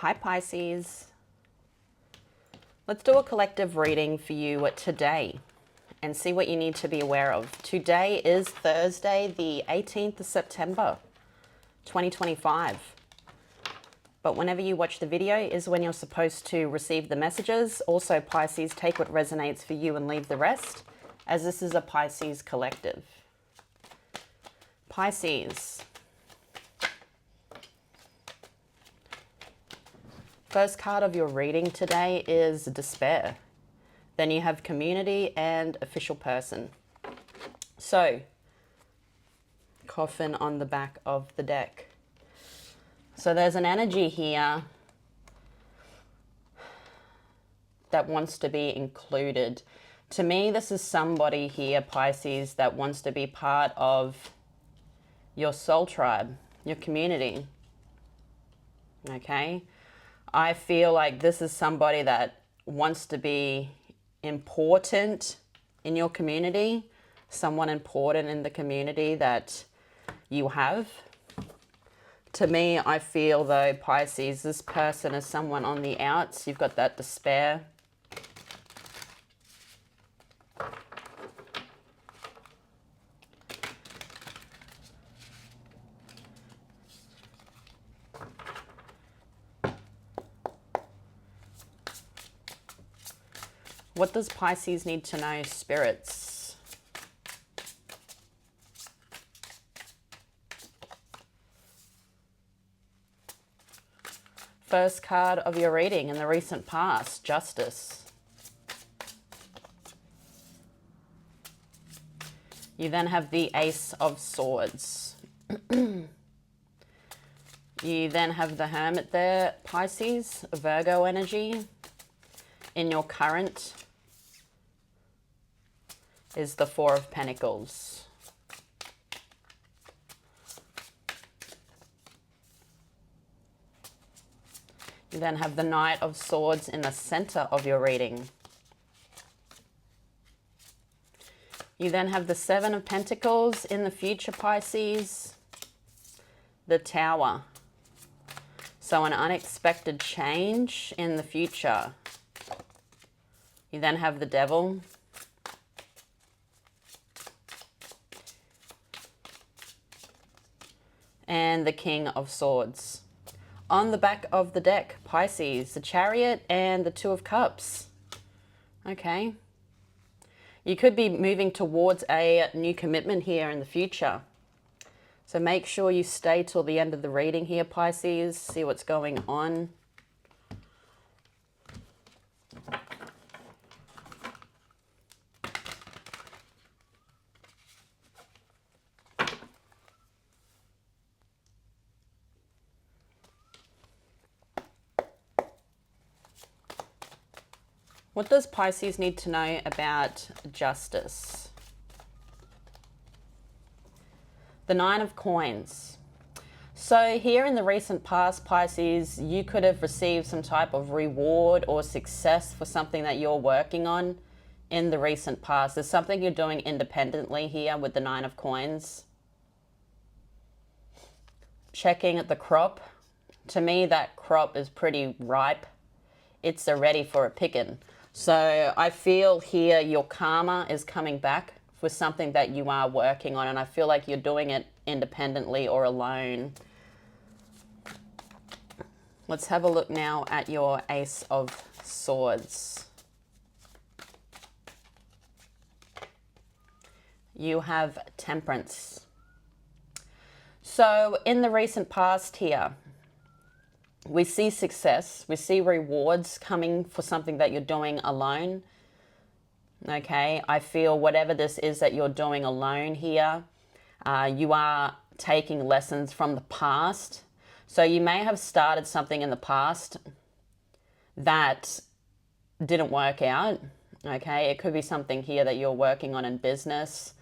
Hi Pisces. Let's do a collective reading for you today and see what you need to be aware of. Today is Thursday, the 18th of September, 2025. But whenever you watch the video is when you're supposed to receive the messages. Also, Pisces, take what resonates for you and leave the rest, as this is a Pisces collective. Pisces. First card of your reading today is despair. Then you have community and official person. So, coffin on the back of the deck. So there's an energy here that wants to be included. To me, this is somebody here, Pisces, that wants to be part of your soul tribe, your community. Okay? I feel like this is somebody that wants to be important in your community, someone important in the community that you have. To me, I feel though, Pisces, this person is someone on the outs. You've got that despair. What does Pisces need to know, spirits? First card of your reading in the recent past, justice. You then have the Ace of Swords. You then have the Hermit there, Pisces, Virgo energy. In your current is the Four of Pentacles. You then have the Knight of Swords in the center of your reading. You then have the Seven of Pentacles in the future, Pisces. The Tower. So an unexpected change in the future. You then have the Devil. And the King of Swords. On the back of the deck, Pisces, the Chariot and the Two of Cups. Okay. You could be moving towards a new commitment here in the future. So make sure you stay till the end of the reading here, Pisces. See what's going on. What does Pisces need to know about justice? The Nine of Coins. So here in the recent past, Pisces, you could have received some type of reward or success for something that you're working on in the recent past. There's something you're doing independently here with the Nine of Coins. Checking at the crop. To me, that crop is pretty ripe. It's ready for a picking. So I feel here your karma is coming back for something that you are working on, and I feel like you're doing it independently or alone. Let's have a look now at your Ace of Swords. You have Temperance. So in the recent past here, we see success, we see rewards coming for something that you're doing alone. Okay, I feel whatever this is that you're doing alone here, you are taking lessons from the past. So you may have started something in the past that didn't work out. Okay, it could be something here that you're working on in business.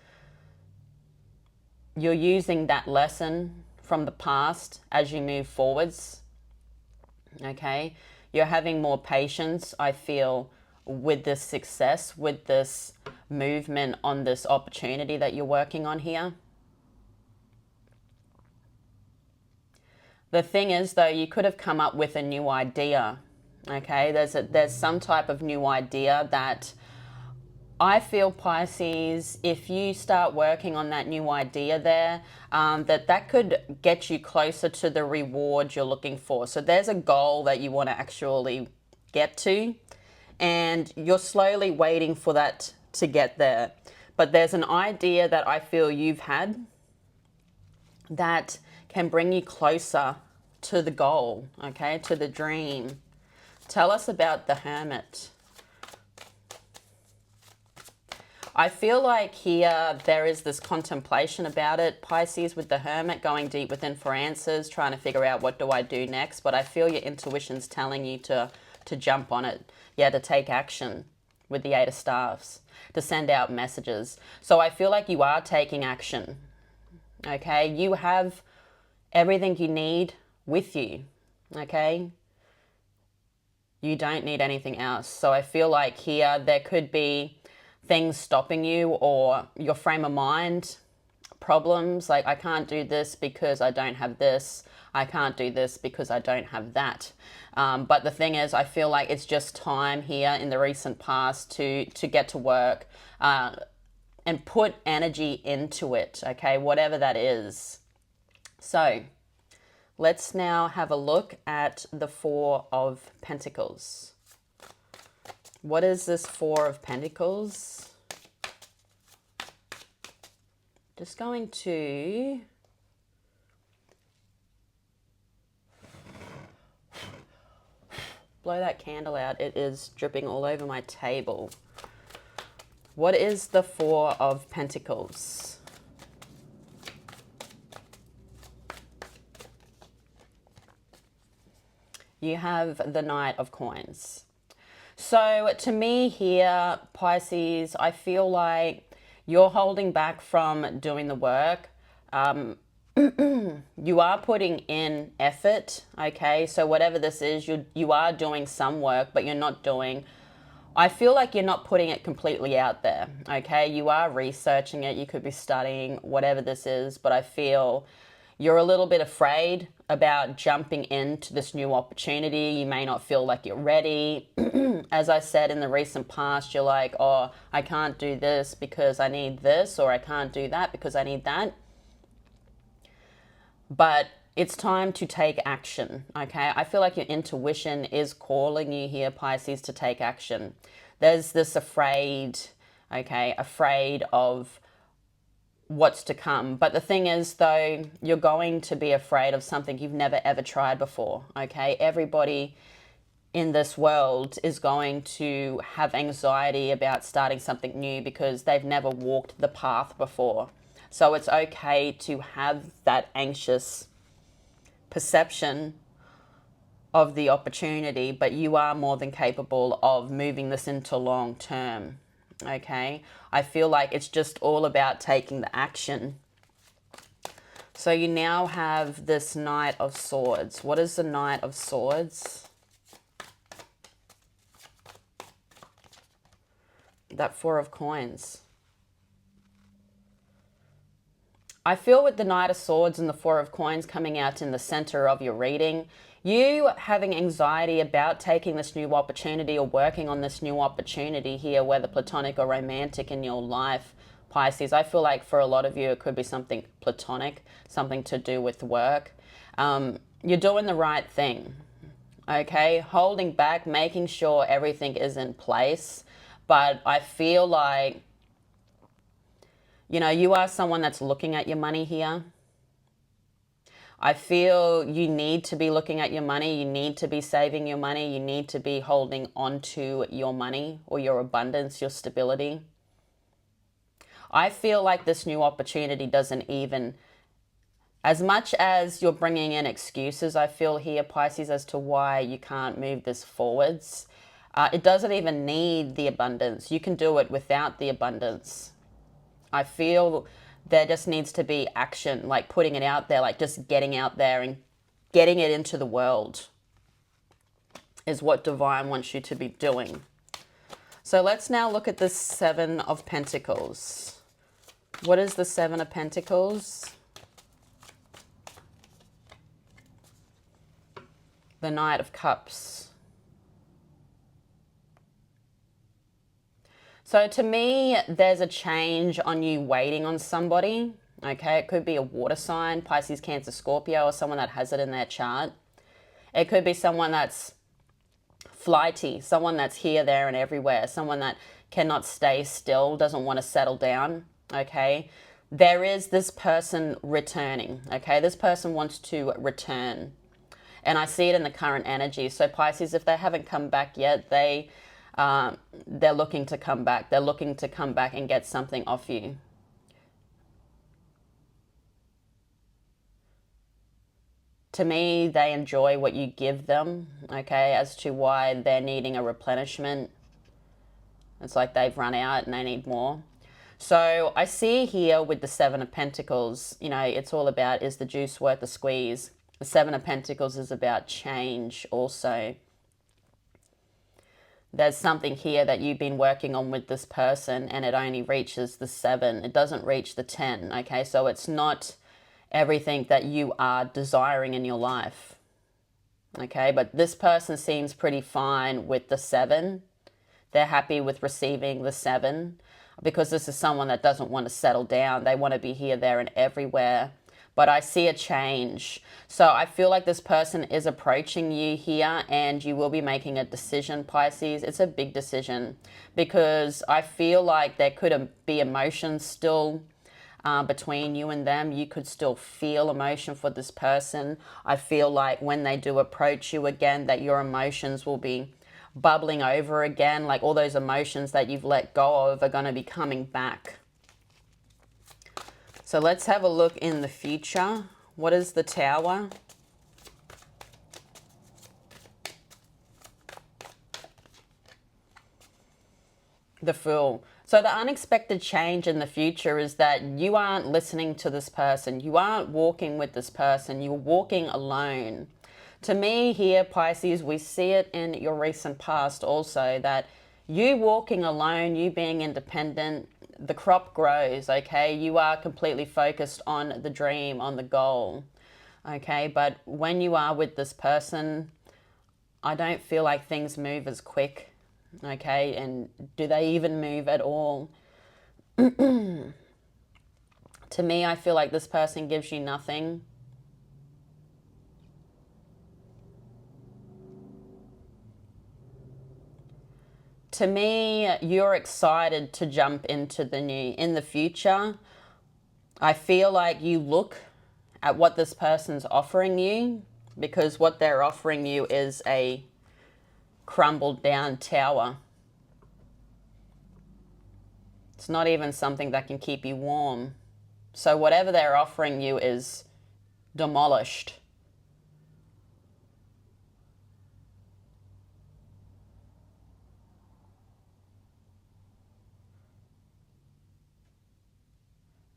You're using that lesson from the past as you move forwards. Okay, you're having more patience, I feel, with this success, with this movement on this opportunity that you're working on here. The thing is, though, you could have come up with a new idea. Okay, there's some type of new idea that I feel, Pisces, if you start working on that new idea there, that could get you closer to the reward you're looking for. So there's a goal that you want to actually get to, and you're slowly waiting for that to get there. But there's an idea that I feel you've had that can bring you closer to the goal, okay, to the dream. Tell us about the Hermit. I feel like here there is this contemplation about it, Pisces, with the Hermit, going deep within for answers, trying to figure out what do I do next. But I feel your intuition's telling you to jump on it. Yeah, to take action with the Eight of Staves, to send out messages. So I feel like you are taking action. Okay, you have everything you need with you. Okay, you don't need anything else. So I feel like here there could be things stopping you, or your frame of mind problems, like I can't do this because I don't have this, I can't do this because I don't have that. But the thing is, I feel like it's just time here in the recent past to get to work and put energy into it, okay, whatever that is. So let's now have a look at the Four of Pentacles. What is this Four of Pentacles? Just going to blow that candle out. It is dripping all over my table. What is the Four of Pentacles? You have the Knight of Coins. So to me here, Pisces, I feel like you're holding back from doing the work. You are putting in effort, okay? So whatever this is, you are doing some work, but you're not doing... I feel like you're not putting it completely out there, okay? You are researching it. You could be studying whatever this is, but I feel you're a little bit afraid about jumping into this new opportunity. You may not feel like you're ready. As I said in the recent past, you're like, oh, I can't do this because I need this, or I can't do that because I need that. But it's time to take action, okay? I feel like your intuition is calling you here, Pisces, to take action. There's this afraid, okay, afraid of what's to come. But the thing is, though, you're going to be afraid of something you've never ever tried before, okay? Everybody in this world is going to have anxiety about starting something new because they've never walked the path before. So it's okay to have that anxious perception of the opportunity, but you are more than capable of moving this into long term, okay? I feel like it's just all about taking the action. So you now have this Knight of Swords. What is the Knight of Swords? That Four of Coins. I feel with the Knight of Swords and the Four of Coins coming out in the center of your reading, you having anxiety about taking this new opportunity or working on this new opportunity here, whether platonic or romantic in your life, Pisces. I feel like for a lot of you, it could be something platonic, something to do with work. You're doing the right thing, okay? Holding back, making sure everything is in place. But I feel like, you know, you are someone that's looking at your money here. I feel you need to be looking at your money. You need to be saving your money. You need to be holding on to your money or your abundance, your stability. I feel like this new opportunity doesn't even, as much as you're bringing in excuses, I feel here, Pisces, as to why you can't move this forwards. It doesn't even need the abundance. You can do it without the abundance. I feel there just needs to be action, like putting it out there, like just getting out there and getting it into the world is what Divine wants you to be doing. So let's now look at the Seven of Pentacles. What is the Seven of Pentacles? The Knight of Cups. So to me, there's a change on you waiting on somebody. Okay, it could be a water sign, Pisces, Cancer, Scorpio, or someone that has it in their chart. It could be someone that's flighty, someone that's here, there, and everywhere, someone that cannot stay still, doesn't want to settle down. Okay, there is this person returning. Okay, this person wants to return. And I see it in the current energy. So Pisces, if they haven't come back yet, they're looking to come back. They're looking to come back and get something off you. To me, they enjoy what you give them, okay, as to why they're needing a replenishment. It's like they've run out and they need more. So I see here with the Seven of Pentacles, you know, it's all about, is the juice worth the squeeze? The Seven of Pentacles is about change also. There's something here that you've been working on with this person and it only reaches the 7. It doesn't reach the 10, okay? So it's not everything that you are desiring in your life, okay? But this person seems pretty fine with the 7. They're happy with receiving the 7 because this is someone that doesn't want to settle down. They want to be here, there, and everywhere. But I see a change. So I feel like this person is approaching you here and you will be making a decision, Pisces. It's a big decision because I feel like there could be emotions still between you and them. You could still feel emotion for this person. I feel like when they do approach you again, that your emotions will be bubbling over again. Like all those emotions that you've let go of are going to be coming back. So let's have a look in the future. What is the Tower? The Fool. So the unexpected change in the future is that you aren't listening to this person. You aren't walking with this person. You're walking alone. To me here, Pisces, we see it in your recent past also, that you walking alone, you being independent, the crop grows, okay? You are completely focused on the dream, on the goal, okay? But when you are with this person, I don't feel like things move as quick, okay? And do they even move at all? To me, I feel like this person gives you nothing. To me, you're excited to jump into the new. In the future, I feel like you look at what this person's offering you, because what they're offering you is a crumbled down tower. It's not even something that can keep you warm. So whatever they're offering you is demolished.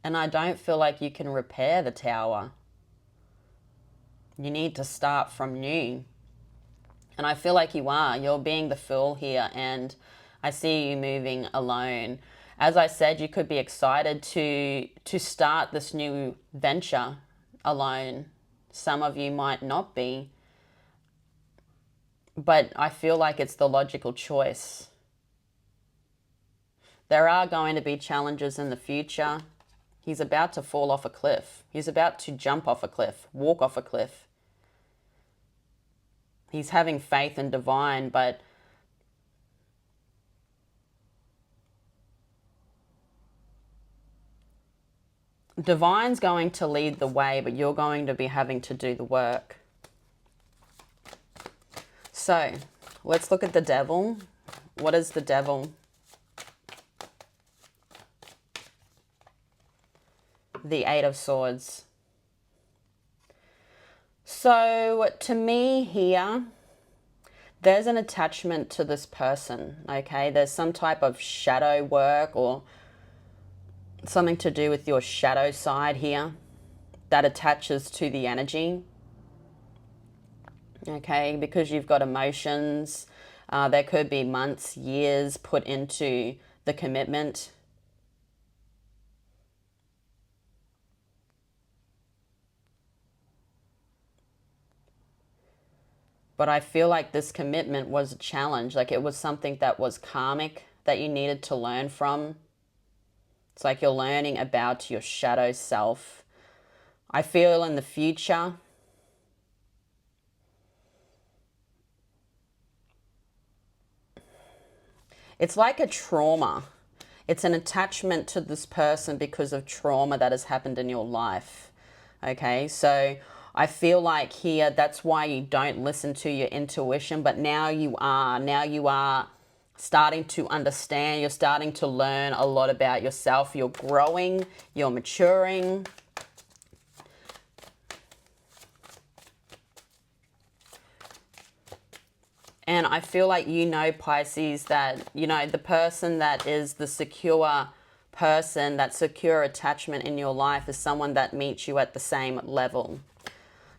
And I don't feel like you can repair the tower. You need to start from new. And I feel like you are. You're being the fool here, and I see you moving alone. As I said, you could be excited to start this new venture alone. Some of you might not be. But I feel like it's the logical choice. There are going to be challenges in the future. He's about to fall off a cliff. He's about to jump off a cliff, walk off a cliff. He's having faith in divine, but divine's going to lead the way, but you're going to be having to do the work. So let's look at the devil. What is the devil? The Eight of Swords. So to me here, there's an attachment to this person, okay? There's some type of shadow work or something to do with your shadow side here that attaches to the energy, okay? Because you've got emotions. There could be months, years put into the commitment. But I feel like this commitment was a challenge. Like it was something that was karmic that you needed to learn from. It's like you're learning about your shadow self. I feel in the future, it's like a trauma. It's an attachment to this person because of trauma that has happened in your life. Okay, so I feel like here, that's why you don't listen to your intuition, but now you are. Now you are starting to understand. You're starting to learn a lot about yourself. You're growing, you're maturing. And I feel like, you know, Pisces, that, you know, the person that is the secure person, that secure attachment in your life is someone that meets you at the same level.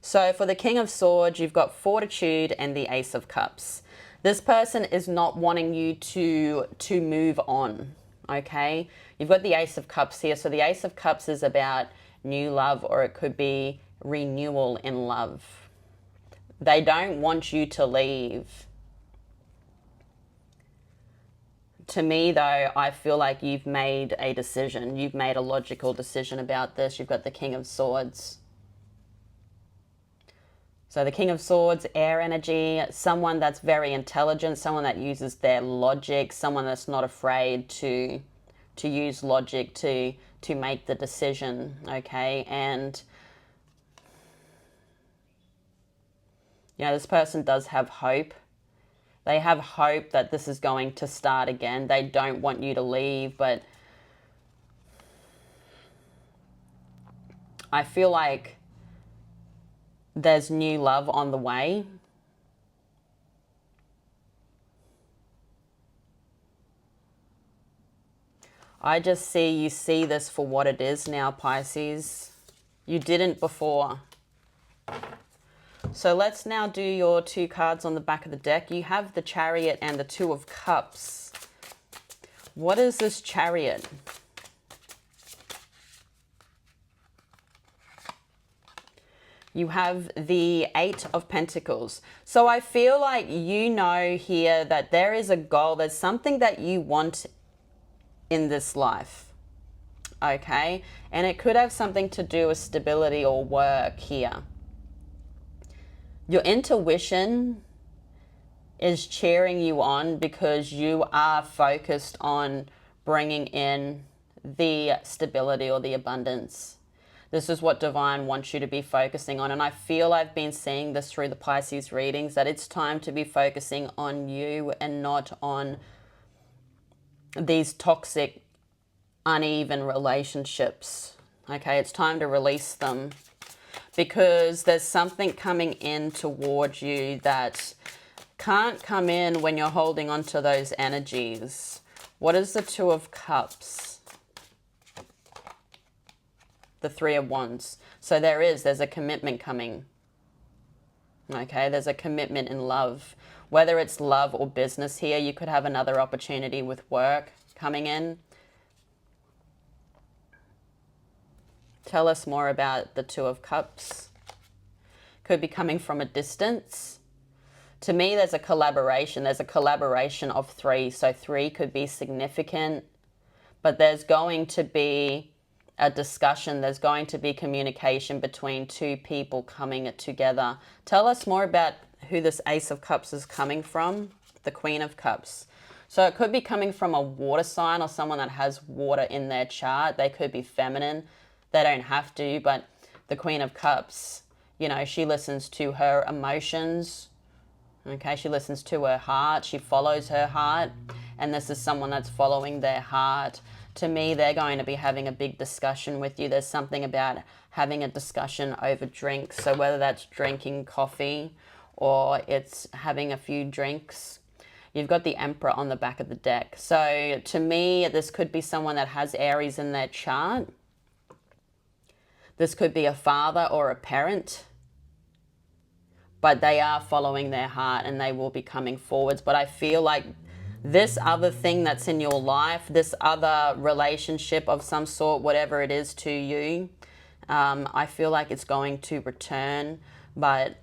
So for the King of Swords, you've got Fortitude and the Ace of Cups. This person is not wanting you to move on, okay? You've got the Ace of Cups here. So the Ace of Cups is about new love, or it could be renewal in love. They don't want you to leave. To me, though, I feel like you've made a decision. You've made a logical decision about this. You've got the King of Swords. So the King of Swords, air energy, someone that's very intelligent, someone that uses their logic, someone that's not afraid to use logic to make the decision, okay? And, you know, this person does have hope. They have hope that this is going to start again. They don't want you to leave, but I feel like there's new love on the way. I just see this for what it is now, Pisces. You didn't before. So let's now do your two cards on the back of the deck. You have the Chariot and the Two of Cups. What is this Chariot? You have the Eight of Pentacles. So I feel like, you know, here that there is a goal. There's something that you want in this life. Okay? And it could have something to do with stability or work here. Your intuition is cheering you on because you are focused on bringing in the stability or the abundance. This is what Divine wants you to be focusing on. And I feel I've been seeing this through the Pisces readings, that it's time to be focusing on you and not on these toxic, uneven relationships. Okay, it's time to release them, because there's something coming in towards you that can't come in when you're holding on to those energies. What is the Two of Cups? The Three of Wands. So there's a commitment coming. Okay, there's a commitment in love. Whether it's love or business here, you could have another opportunity with work coming in. Tell us more about the Two of Cups. Could be coming from a distance. To me, there's a collaboration. There's a collaboration of three. So three could be significant, but there's going to be a discussion. There's going to be communication between two people coming together. Tell us more about who this Ace of Cups is coming from. The Queen of Cups. So it could be coming from a water sign or someone that has water in their chart. They could be feminine. They don't have to, but the Queen of Cups, you know, she listens to her emotions. Okay, she listens to her heart. She follows her heart. And this is someone that's following their heart. To me, they're going to be having a big discussion with you. There's something about having a discussion over drinks. So whether that's drinking coffee or it's having a few drinks. You've got the Emperor on the back of the deck. So to me, this could be someone that has Aries in their chart. This could be a father or a parent, but they are following their heart and they will be coming forwards. But I feel like this other thing that's in your life, this other relationship of some sort, whatever it is to you, I feel like it's going to return, but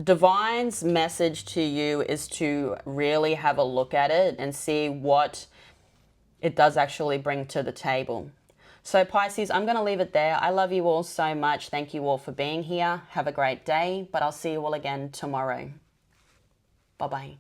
Divine's message to you is to really have a look at it and see what it does actually bring to the table. So Pisces, I'm going to leave it there. I love you all so much. Thank you all for being here. Have a great day, but I'll see you all again tomorrow. Bye-bye.